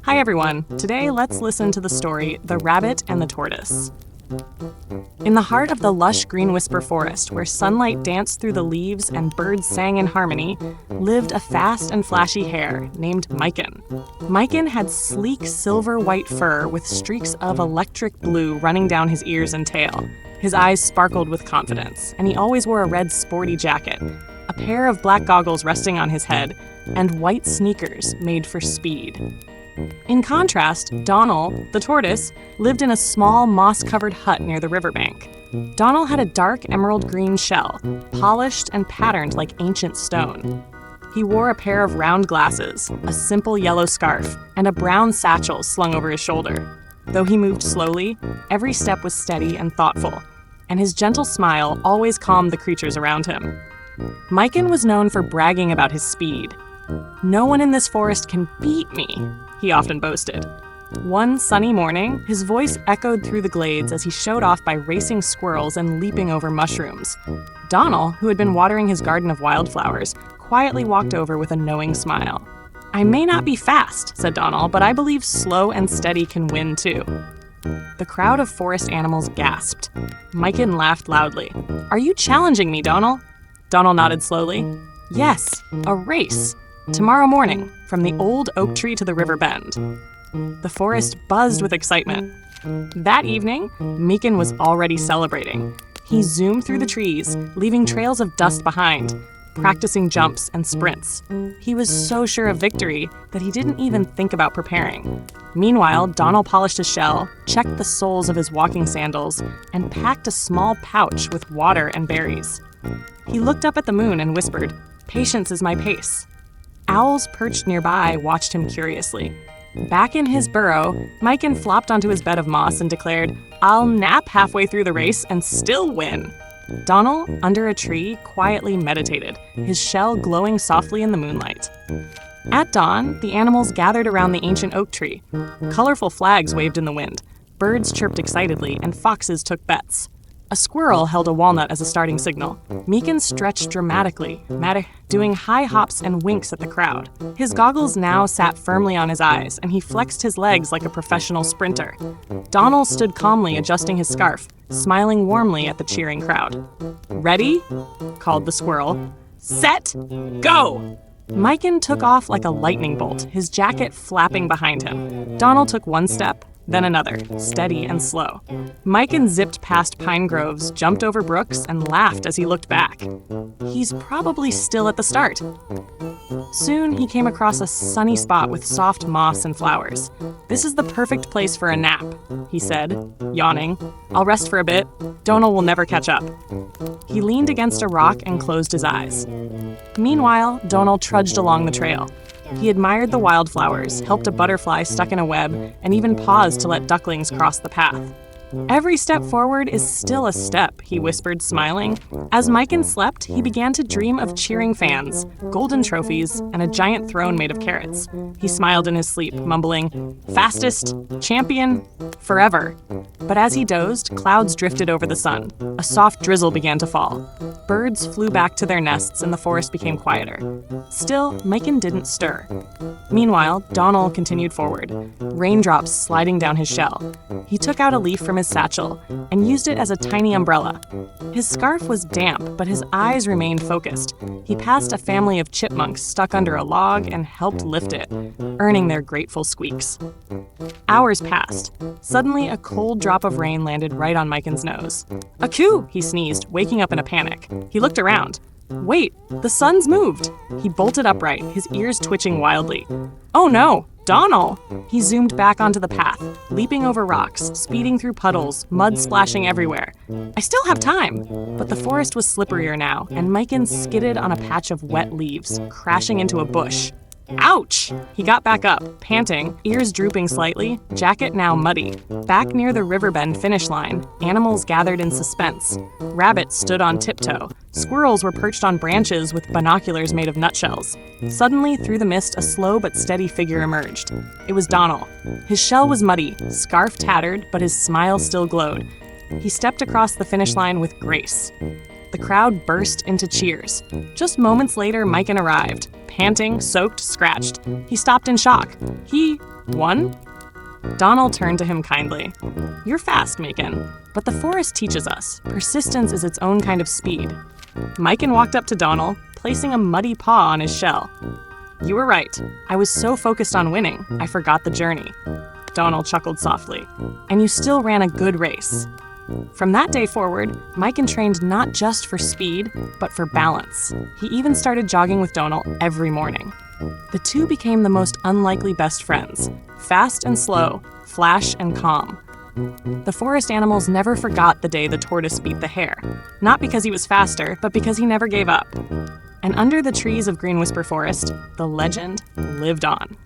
Hi everyone. Today let's listen to the story The Rabbit and the Tortoise. In the heart of the lush Greenwhisper Forest, where sunlight danced through the leaves and birds sang in harmony, lived a fast and flashy hare named Miken. Miken had sleek silver-white fur with streaks of electric blue running down his ears and tail. His eyes sparkled with confidence, and he always wore a red sporty jacket, a pair of black goggles resting on his head, and white sneakers made for speed. In contrast, Donal, the tortoise, lived in a small moss-covered hut near the riverbank. Donal had a dark emerald-green shell, polished and patterned like ancient stone. He wore a pair of round glasses, a simple yellow scarf, and a brown satchel slung over his shoulder. Though he moved slowly, every step was steady and thoughtful, and his gentle smile always calmed the creatures around him. Miken was known for bragging about his speed. "No one in this forest can beat me," he often boasted. One sunny morning, his voice echoed through the glades as he showed off by racing squirrels and leaping over mushrooms. Donal, who had been watering his garden of wildflowers, quietly walked over with a knowing smile. "I may not be fast," said Donal, "but I believe slow and steady can win too." The crowd of forest animals gasped. Miken laughed loudly. "Are you challenging me, Donal?" Donal nodded slowly. "Yes, a race. Tomorrow morning, from the old oak tree to the river bend." The forest buzzed with excitement. That evening, Miken was already celebrating. He zoomed through the trees, leaving trails of dust behind, practicing jumps and sprints. He was so sure of victory that he didn't even think about preparing. Meanwhile, Donal polished his shell, checked the soles of his walking sandals, and packed a small pouch with water and berries. He looked up at the moon and whispered, "Patience is my pace." Owls perched nearby watched him curiously. Back in his burrow, Miken flopped onto his bed of moss and declared, "I'll nap halfway through the race and still win." Donal, under a tree, quietly meditated, his shell glowing softly in the moonlight. At dawn, the animals gathered around the ancient oak tree. Colorful flags waved in the wind, birds chirped excitedly, and foxes took bets. A squirrel held a walnut as a starting signal. Miken stretched dramatically, doing high hops and winks at the crowd. His goggles now sat firmly on his eyes, and he flexed his legs like a professional sprinter. Donal stood calmly adjusting his scarf, smiling warmly at the cheering crowd. "Ready?" called the squirrel. "Set! Go!" Miken took off like a lightning bolt, his jacket flapping behind him. Donal took one step, then another, steady and slow. Miken zipped past pine groves, jumped over brooks, and laughed as he looked back. He's probably still at the start. Soon, he came across a sunny spot with soft moss and flowers. "This is the perfect place for a nap," he said, yawning. "I'll rest for a bit. Donal will never catch up." He leaned against a rock and closed his eyes. Meanwhile, Donal trudged along the trail. He admired the wildflowers, helped a butterfly stuck in a web, and even paused to let ducklings cross the path. "Every step forward is still a step," he whispered, smiling. As Miken slept, he began to dream of cheering fans, golden trophies, and a giant throne made of carrots. He smiled in his sleep, mumbling, "Fastest, champion, forever." But as he dozed, clouds drifted over the sun. A soft drizzle began to fall. Birds flew back to their nests and the forest became quieter. Still, Miken didn't stir. Meanwhile, Donal continued forward, raindrops sliding down his shell. He took out a leaf from his satchel and used it as a tiny umbrella. His scarf was damp, but his eyes remained focused. He passed a family of chipmunks stuck under a log and helped lift it, earning their grateful squeaks. Hours passed. Suddenly, a cold drop of rain landed right on Miken's nose. "Achoo!" he sneezed, waking up in a panic. He looked around. Wait, the sun's moved! He bolted upright, his ears twitching wildly. "Oh no! Donal!" He zoomed back onto the path, leaping over rocks, speeding through puddles, mud splashing everywhere. "I still have time!" But the forest was slipperier now, and Miken skidded on a patch of wet leaves, crashing into a bush. Ouch! He got back up, panting, ears drooping slightly, jacket now muddy. Back near the riverbend finish line, animals gathered in suspense. Rabbits stood on tiptoe. Squirrels were perched on branches with binoculars made of nutshells. Suddenly, through the mist, a slow but steady figure emerged. It was Donal. His shell was muddy, scarf tattered, but his smile still glowed. He stepped across the finish line with grace. The crowd burst into cheers. Just moments later, Miken arrived, panting, soaked, scratched. He stopped in shock. He won? Donal turned to him kindly. You're fast, Miken, but the forest teaches us. Persistence is its own kind of speed. Miken walked up to Donal, placing a muddy paw on his shell. You were right. I was so focused on winning, I forgot the journey. Donal chuckled softly. And you still ran a good race. From that day forward, Miken trained not just for speed, but for balance. He even started jogging with Donal every morning. The two became the most unlikely best friends, fast and slow, flash and calm. The forest animals never forgot the day the tortoise beat the hare, not because he was faster, but because he never gave up. And under the trees of Greenwhisper Forest, the legend lived on.